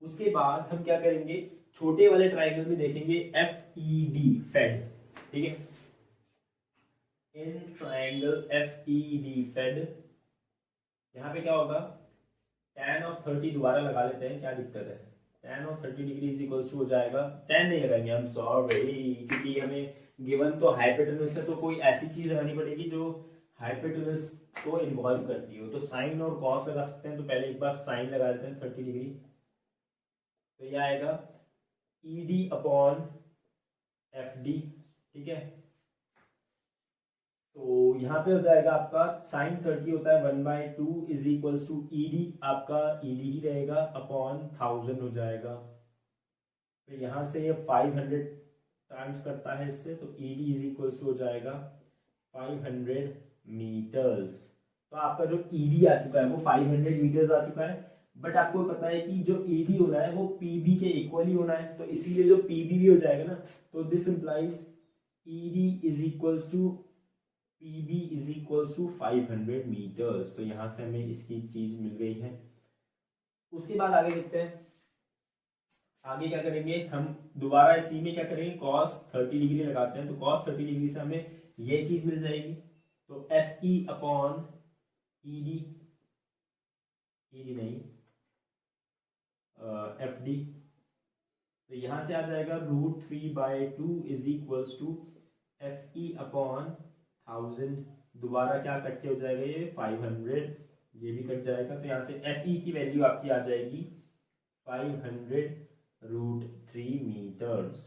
उसके बाद हम क्या करेंगे, छोटे वाले ट्राइंगल में देखेंगे FED फेड, ठीक है। इन ट्राइंगल FED फेड, यहाँ पे क्या होगा, tan ऑफ 30 दोबारा लगा लेते हैं, क्या दिक्कत है, tan of 30 degree is equals to हो जाएगा, tan नहीं लगाएंगे हम, सॉरी, क्योंकि हमें गिवन तो हाइपोटेन्यूज है, तो कोई ऐसी चीज लगानी पड़ेगी जो हाइपोटेन्यूज को इन्वॉल्व करती हो। तो साइन और कॉस लगा सकते हैं, तो पहले एक बार साइन लगा लेते हैं 30 डिग्री। तो यह आएगा ED अपॉन FD, ठीक है। तो यहाँ पे हो जाएगा आपका साइन 30 होता है 1/2 इज इक्वल्स टू ED, आपका ED ही रहेगा अपॉन 1000 हो जाएगा। तो यहाँ से 500 टाइम्स करता है इससे, तो ED इज इक्वल्स टू हो जाएगा 500 मीटर्स। तो आपका जो ED आ चुका है वो 500 मीटर्स आ चुका है, बट आपको पता है कि जो ED होना है वो PB के इक्वल ही होना है, तो इसीलिए जो PB भी हो जाएगा ना, तो this implies ED is equals to PB is equals to 500 meters. तो यहाँ से हमें इसकी चीज मिल गई है। उसके बाद आगे देखते हैं, आगे क्या करेंगे हम, दोबारा इसी में क्या करेंगे, cos 30 डिग्री लगाते हैं, तो cos 30 डिग्री से हमें ये चीज मिल जाएगी, तो FE अपॉन ED, ED नहीं FD, तो यहां से आ जाएगा √3/2 is equals to FE upon 1000, दोबारा क्या कट के हो जाएगा ये 500, ये भी कट जाएगा, तो यहाँ से FE की वैल्यू आपकी आ जाएगी 500√3 मीटर्स।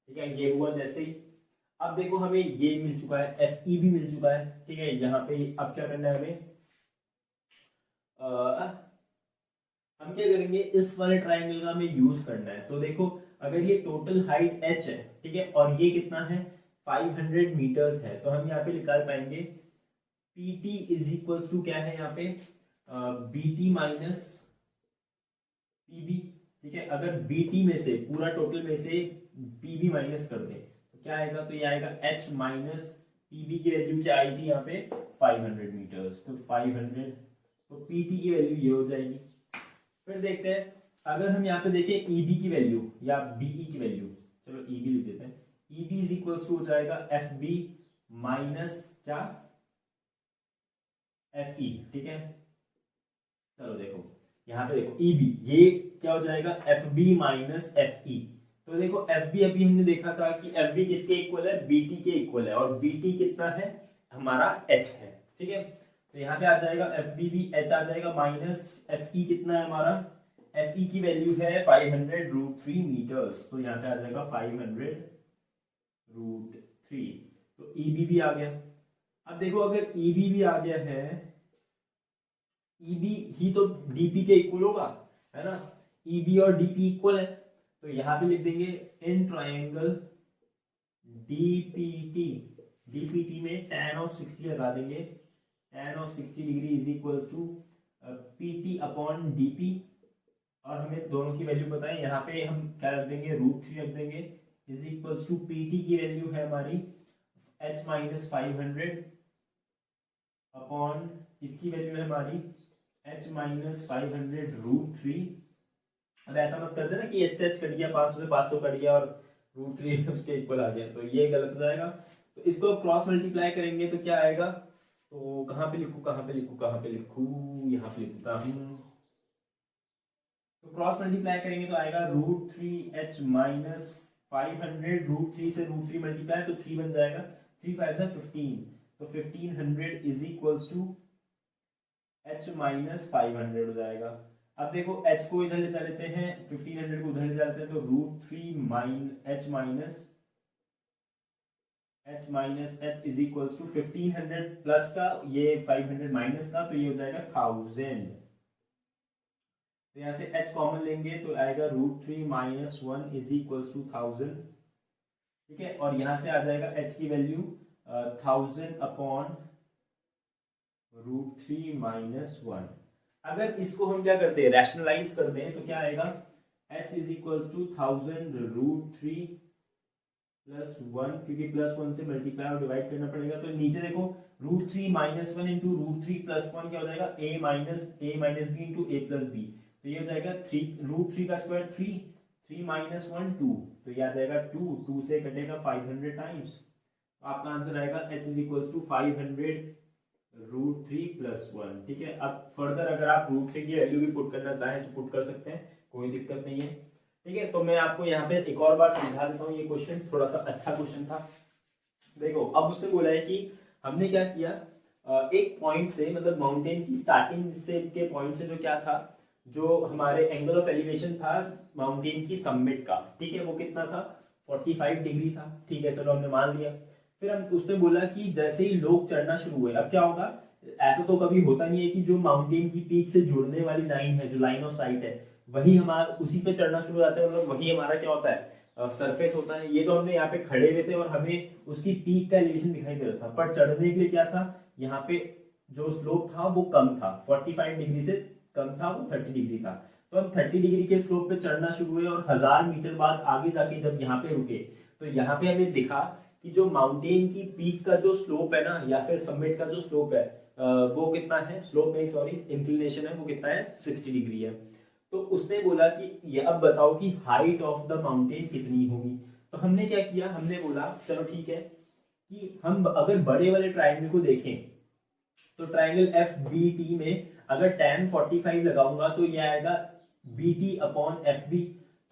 ठीक है, ये हुआ जैसे ही। अब देखो हमें ये मिल चुका है, FE भी मिल चुका है, ठीक है। यहाँ पे अब क्या करना है हमें, हम क्या करेंगे, इस वाले ट्राइंगल का हमें यूज करना है। तो देखो अगर ये टोटल हाइट h है, ठीक है, और ये कितना है 500 मीटर्स है, तो हम यहाँ पे निकाल पाएंगे PT इज इक्वल्स टू क्या है यहाँ पे BT माइनस PB। ठीक है, अगर BT में से पूरा टोटल में से PB माइनस कर दें तो क्या आएगा, तो ये आएगा H माइनस PB की वैल्यू क्या आई थी यहाँ पे 500 मीटर्स, तो 500, तो PT की वैल्यू ये हो जाएगी। फिर देखते हैं, अगर हम यहाँ पे देखें EB की वैल्यू या BE की वैल्यू, चलो EB लिख देते हैं, EB इज इक्वल्स टू हो जाएगा FB माइनस क्या FE। ठीक है, चलो देखो यहाँ पे देखो EB ये क्या हो जाएगा FB माइनस FE। तो देखो FB अभी हमने देखा था कि FB किसके इक्वल है, BT के इक्वल है, और BT कितना है हमारा H है। ठीक है, तो यहाँ पे आ जाएगा FB भी H आ जाएगा, माइनस FE कितना है हमारा, FE की वैल्यू है 500√3 मीटर्स, तो यहाँ पे आ जाएगा 500√3, तो EB भी आ गया। अब देखो अगर EB भी आ गया है, EB ही तो DP के इक्वल होगा, है ना, EB और DP इक्वल है, तो यहाँ पे लिख देंगे इन ट्रायंगल DPT में tan ऑफ 60 लगा देंगे, tan of 60 degree is equals to PT upon DP, और हमें दोनों की वैल्यू पता है, यहाँ पे हम क्या रख देंगे √3 रख देंगे, इज इक्वल्स टू PT की वैल्यू है हमारी H माइनस 500 अपॉन इसकी वैल्यू है हमारी H माइनस 500√3। अब ऐसा मत कर देना कि H कट गया 500 से 500 कट गया और √3 उसके इक्वल आ गया, तो ये गलत हो जाएगा। तो इसको क्रॉस मल्टीप्लाई करेंगे तो क्या आएगा, तो कहाँ पे लिखूँ यहाँ पे लिखता हूँ, तो क्रॉस मल्टीप्लाई करेंगे तो आएगा √3H माइनस 500, √3 से √3 मल्टीप्लाई तो 3 बन जाएगा, 3 5 से 15, तो 1500 is equals to H minus 500 हो जाएगा। अब देखो H को इधर ले जा लेते हैं, 1500 को उधर ले जा लेते हैं, तो √3 H minus H is equals to 1500 plus का ये 500 माइनस का, तो ये हो जाएगा 1000। तो यहाँ से H कॉमन लेंगे तो आएगा √3 माइनस 1 इज इक्वल्स टू 1000। ठीक है, और यहाँ से आ जाएगा H की वैल्यू 1000 अपॉन √3 माइनस 1। अगर इसको हम क्या करते हैं, रैशनलाइज करते हैं, तो क्या आएगा H is equals to 1000 √3 plus 1, क्योंकि प्लस 1 से मल्टीप्लाई और डिवाइड करना पड़ेगा, तो नीचे देखो √3 माइनस 1 इंटू √3 प्लस 1 क्या हो जाएगा a minus b into a plus b, तो ये हो जाएगा √3 का स्क्वायर 3 माइनस 1 2, तो ये आ जाएगा 2 से कटेगा 500 टाइम्स, तो आपका आंसर आएगा H is equals to 500 √3 plus 1। ठीक है, अब फर्दर अगर आप √3 की वैल्यू भी पुट करना चाहें तो पुट कर सकते हैं, कोई दिक्कत नहीं है। ठीक है, तो मैं आपको यहाँ पे एक और बार समझा देता हूँ, ये क्वेश्चन थोड़ा सा अच्छा क्वेश्चन था। देखो अब उसने बोला है कि हमने क्या किया, एक पॉइंट से, मतलब माउंटेन की स्टार्टिंग से के पॉइंट से जो क्या था, जो हमारे एंगल ऑफ एलिवेशन था माउंटेन की सबमिट का, ठीक है, वो कितना था 45 डिग्री था। ठीक है, चलो हमने मान लिया। फिर हम उसने बोला कि जैसे ही लोग चढ़ना शुरू हुए, अब क्या होगा, ऐसा तो कभी होता नहीं है कि जो माउंटेन की पीक से जुड़ने वाली लाइन है, जो लाइन ऑफ साइट है, वही हमारा उसी पे चढ़ना शुरू हो जाता है, मतलब वही हमारा क्या होता है सरफेस होता है, ये तो हमने यहाँ पे खड़े हुए थे और हमें उसकी पीक का एलिवेशन दिखाई दे रहा था, पर चढ़ने के लिए क्या था, यहाँ पे जो स्लोप था वो कम था, 45 डिग्री से कम था, वो 30 डिग्री था। तो हम 30 डिग्री के स्लोप पे चढ़ना शुरू हुए और 1000 मीटर बाद आगे जाके जब यहाँ पे रुके तो यहाँ पे हमें दिखा कि जो माउंटेन की पीक का जो स्लोप है ना, या फिर समिट का जो स्लोप है वो कितना है, स्लोप नहीं सॉरी इंक्लिनेशन है, वो कितना है 60 डिग्री है। तो उसने बोला कि ये अब बताओ कि हाइट ऑफ द माउंटेन कितनी होगी। तो हमने क्या किया, हमने बोला चलो ठीक है कि हम अगर बड़े वाले ट्राइंगल को देखें तो ट्राइंगल एफ बी टी में अगर tan 45 लगाऊंगा तो ये आएगा B T upon F B.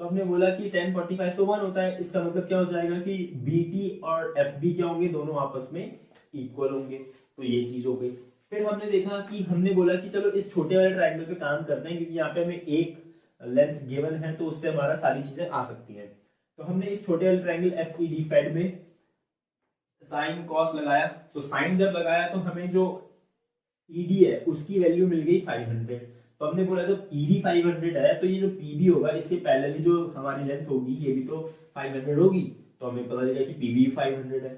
तो हमने बोला कि tan 45 तो 1 होता है, इसका मतलब क्या हो जाएगा कि बी टी और एफ बी क्या होंगे, दोनों आपस में इक्वल होंगे। तो ये चीज हो गई। फिर हमने देखा कि हमने बोला कि चलो इस छोटे वाले ट्राइंगल पे काम करते हैं, क्योंकि यहाँ पे हमें एक लेंथ गिवन है तो उससे हमारा सारी चीजें आ सकती हैं। तो हमने इस छोटे वाले ट्राइंगल एफ ई डी फेड में साइन कॉस लगाया। तो साइन जब लगाया तो हमें जो ईडी है उसकी वैल्यू मिल गई 500। तो हमने बोला जब ईडी 500 है तो ये जो पीबी होगा इसके पैरेलली जो हमारी लेंथ होगी ये भी तो 500 होगी, तो हमें पता चलेगा कि पीबी 500 है।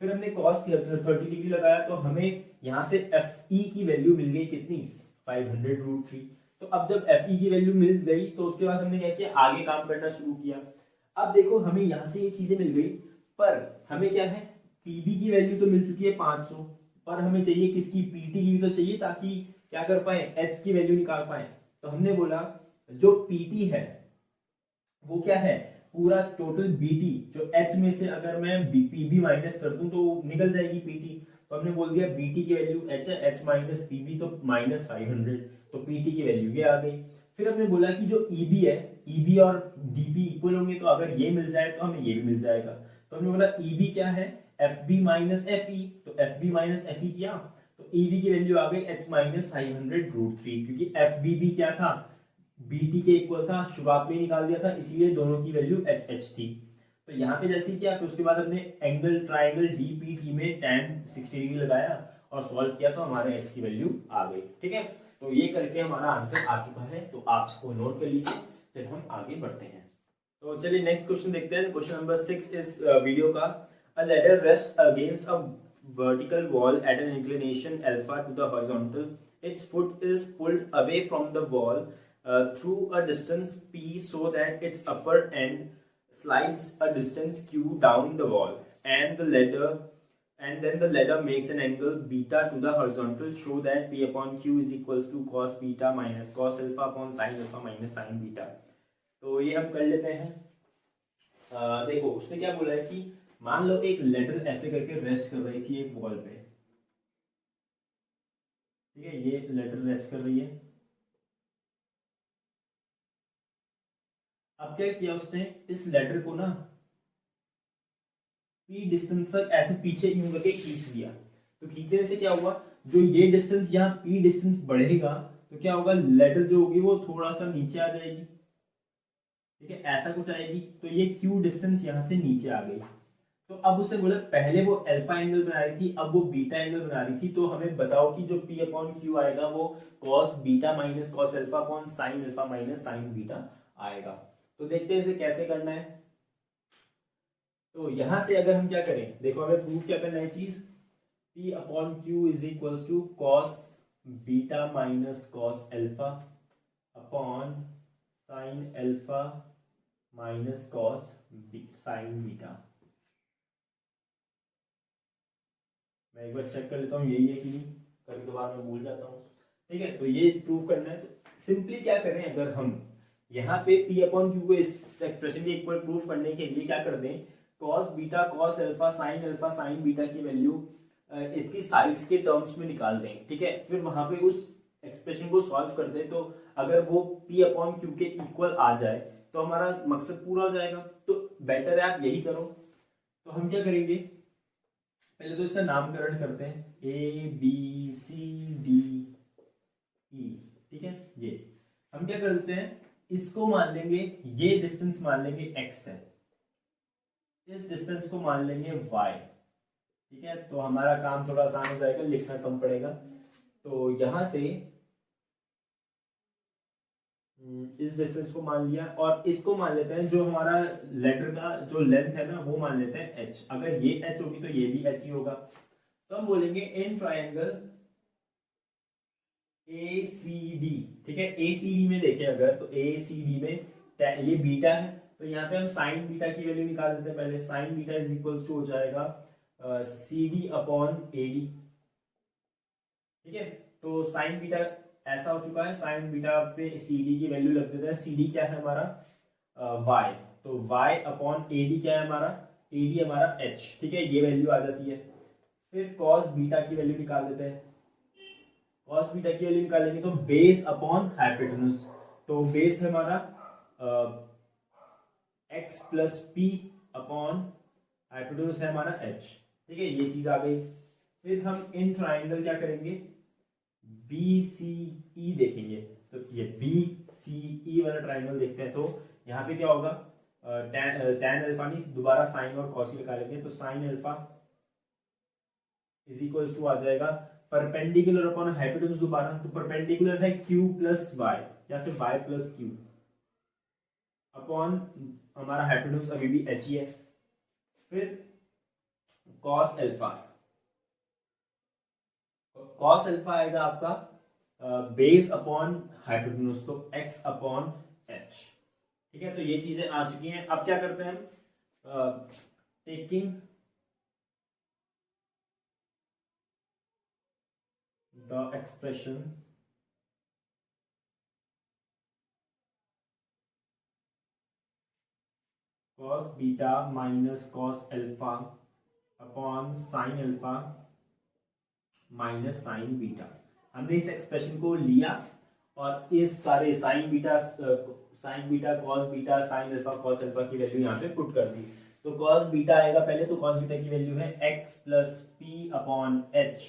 फिर हमने cos 30 डिग्री लगाया तो हमें यहाँ से एफ ई की वैल्यू मिल गई कितनी, 500√3। तो अब जब एफ ई की वैल्यू मिल गई तो उसके बाद हमने क्या किया, आगे काम करना शुरू किया। अब देखो हमें यहाँ से ये चीजें मिल गई, पर हमें क्या है, पीबी की वैल्यू तो मिल चुकी है 500, पर हमें चाहिए किसकी, पीटी की भी तो चाहिए, ताकि क्या कर पाए, एच की वैल्यू निकाल पाए। तो हमने बोला जो पीटी है वो क्या है, पूरा टोटल बीटी, जो एच में से अगर मैं पीबी माइनस कर दूं तो निकल जाएगी पीटी। तो हमने बोल दिया बीटी की वैल्यू एच है, एच माइनस पीबी तो -500, तो पीटी की वैल्यू ये आ गई। फिर हमने बोला कि जो ईबी है, ईबी और डीपी इक्वल होंगे, तो अगर ये मिल जाए तो हमें ये भी मिल जाएगा। तो हमने बोला ईबी क्या है, F B minus F E, तो F B minus F E किया तो ईबी की वैल्यू आ गई एच माइनस 500√3, क्योंकि एफ बी भी क्या था, बीटी के इक्वल था, शुरुआत में निकाल दिया था, इसीलिए दोनों की वैल्यू एच एच थी। तो यहाँ पे जैसे किया फिर उसके बाद हमने एंगल ट्राइंगल डीपीटी में tan 60 डिग्री लगाया और सॉल्व किया तो हमारे एच की वैल्यू आ गई। ठीक है, तो ये करके हमारा आंसर आ चुका है, तो आप इसको नोट कर लीजिए, फिर हम आगे बढ़ते हैं। तो चलिए नेक्स्ट क्वेश्चन देखते हैं। क्वेश्चन नंबर 6 इस वीडियो का, अ ladder rests against a vertical wall at an inclination alpha to the horizontal. Its foot is pulled away from the wall through a distance p so that its upper end slides a distance q down the wall, and then the ladder makes an angle beta to the horizontal. Show that p upon q is equals to cos beta minus cos alpha upon sin alpha minus sin beta. तो ये हम कर लेते हैं। देखो उसने क्या बोला है कि मान लो एक लेडर ऐसे करके रेस्ट कर रही थी एक वॉल पे, ठीक है, ये लेडर रेस्ट कर रही है। अब क्या किया उसने, इस लेडर को ना पी डिस्टेंस तक ऐसे पीछे यूं करके खींच लिया। तो खींचने से क्या हुआ, जो ये डिस्टेंस यहाँ पी डिस्टेंस बढ़ेगा तो क्या होगा, लेडर जो होगी वो थोड़ा सा नीचे आ जाएगी, ठीक है, ऐसा कुछ आएगी। तो ये क्यू डिस्टेंस यहाँ से नीचे आ गई। तो अब उससे बोला पहले वो अल्फा एंगल बना रही थी, अब वो बीटा एंगल बना रही थी, तो हमें बताओ कि जो P अपॉन Q आएगा वो cos beta minus cos alpha upon sin alpha minus sin beta आएगा। तो देखते हैं इसे कैसे करना है। तो यहां से अगर हम क्या करें, देखो हमें प्रूफ क्या करना है चीज, P upon Q is equals to cos beta minus cos alpha upon sin alpha minus cos sin beta. मैं एक बार चेक कर लेता हूँ यही है कि नहीं, कभी कभार मैं भूल जाता हूँ। ठीक है, तो ये प्रूव करना है। तो सिंपली क्या करें, अगर हम यहाँ पे P अपॉन Q को इस एक्सप्रेशन के इक्वल प्रूफ करने के लिए क्या कर दें, cos beta cos alpha sin beta की वैल्यू इसकी साइड्स के टर्म्स में निकाल दें। ठीक है, फिर वहां पे उस एक्सप्रेशन को सॉल्व कर दें, तो अगर वो P अपॉन Q के इक्वल आ जाए तो हमारा मकसद पूरा हो जाएगा। तो बेटर है आप यही करो। तो हम क्या करेंगे, पहले तो इसका नामकरण करते हैं, A B C D E, ठीक है। ये हम क्या करते हैं, इसको मान लेंगे, ये डिस्टेंस मान लेंगे x है, इस डिस्टेंस को मान लेंगे y, ठीक है। तो हमारा काम थोड़ा आसान हो जाएगा, लिखना कम पड़ेगा। तो यहां से इस डिस्टेंस को मान लिया और इसको मान लेते हैं, जो हमारा लेटर का जो लेंथ है ना वो मान लेते हैं h। अगर ये h होगी तो ये भी h ही होगा। तो हम बोलेंगे इन ट्रायंगल ACD, ठीक है। ACD में देखें अगर, तो ACD में ये बीटा है, तो यहाँ पे हम साइन बीटा की वैल्यू निकाल देते हैं। पहले sine beta is equals to हो जाएगा CD अपॉन AD, ठीक है। तो साइन बीटा ऐसा हो चुका है, साइन बीटा पे CD की वैल्यू लग देते हैं। CD क्या है हमारा y, तो y अपॉन AD क्या है हमारा, AD हमारा h, ठीक है, ये वैल्यू आ जाती है। फिर cos बीटा की वैल्यू निकाल देते हैं। cos बीटा की वैल्यू निकालेंगे तो बेस अपॉन हाइपोटेन्यूज, तो बेस है हमारा x plus P upon hypotenuse है हमारा h, ठीक है, ये चीज आ गई। फिर हम इन ट्राइंगल क्या करेंगे, BCE देखेंगे। तो ये BCE वाला ट्राइंगल देखते हैं, तो यहाँ पे क्या होगा, tan अल्फा नहीं, दोबारा साइन और कॉस निकालेंगे। तो sine alpha is equals to आ जाएगा परपेंडिकुलर अपॉन हाइपोटेन्यूज दोबारा, तो परपेंडिकुलर है q प्लस वाई या फिर y प्लस q अपॉन हमारा हाइपोटेन्यूज अभी भी h ही है। फिर cos अल्फा, cos अल्फा आएगा आपका बेस अपॉन हाइपोटेन्यूज, तो x अपॉन h, ठीक है। तो ये चीजें आ चुकी हैं। अब क्या करते हैं हम, taking the expression cos beta minus cos alpha upon sine alpha minus sign beta, हमने इस एक्सप्रेशन को लिया और इस सारे sign beta cos beta sine alpha cos alpha की वैल्यू यहाँ पे पुट कर दी। तो cos बीटा आएगा पहले, तो cos बीटा की वैल्यू है x plus P upon H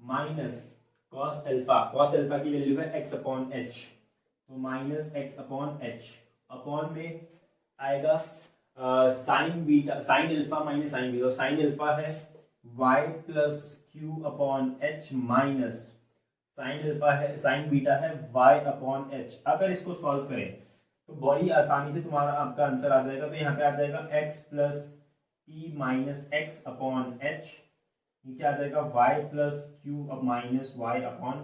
minus cos alpha की वैल्यू है x अपॉन एच, तो minus x upon H upon में आएगा sign beta, sine alpha minus sign beta, sine alpha है y plus Q upon H minus sine alpha है, साइन बीटा है y अपॉन एच। अगर इसको सॉल्व करें तो बड़ी आसानी से तुम्हारा आपका आंसर आ जाएगा। तो यहाँ पे आ जाएगा x plus P minus x upon H, नीचे आ जाएगा y प्लस क्यू अब माइनस वाई अपॉन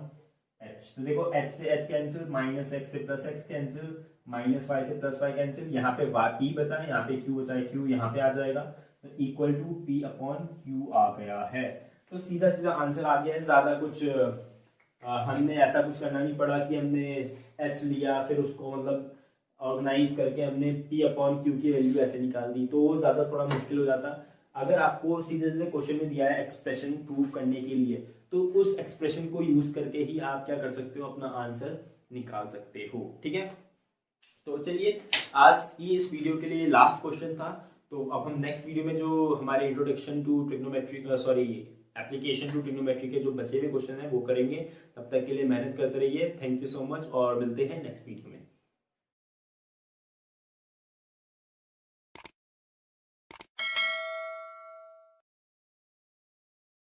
h। तो देखो h से h कैंसिल, माइनस x से plus x cancel, minus y से प्लस y कैंसिल, यहाँ पे p बचा है, यहाँ पे q बचा है, q यहाँ पे आ जाएगा, तो equal to p upon q आ गया है। तो सीधा सीधा आंसर आ गया है। ज्यादा कुछ हमने ऐसा कुछ करना नहीं पड़ा कि हमने h लिया फिर उसको मतलब ऑर्गेनाइज करके हमने p अपॉन q की वैल्यू ऐसे निकाल दी, तो वो ज्यादा थोड़ा मुश्किल हो जाता। अगर आपको सीधे सीधे क्वेश्चन में दिया है एक्सप्रेशन प्रूव करने के लिए, तो उस एक्सप्रेशन को यूज करके ही आप क्या कर सकते हो, अपना आंसर निकाल सकते हो, ठीक है। तो चलिए, आज की इस वीडियो के लिए लास्ट क्वेश्चन था। तो अब हम नेक्स्ट वीडियो में जो हमारे introduction to trigonometry application to trigonometry के जो बचे हुए क्वेश्चन हैं वो करेंगे। तब तक के लिए मेहनत करते रहिए। थैंक यू सो मच और मिलते हैं नेक्स्ट वीडियो में।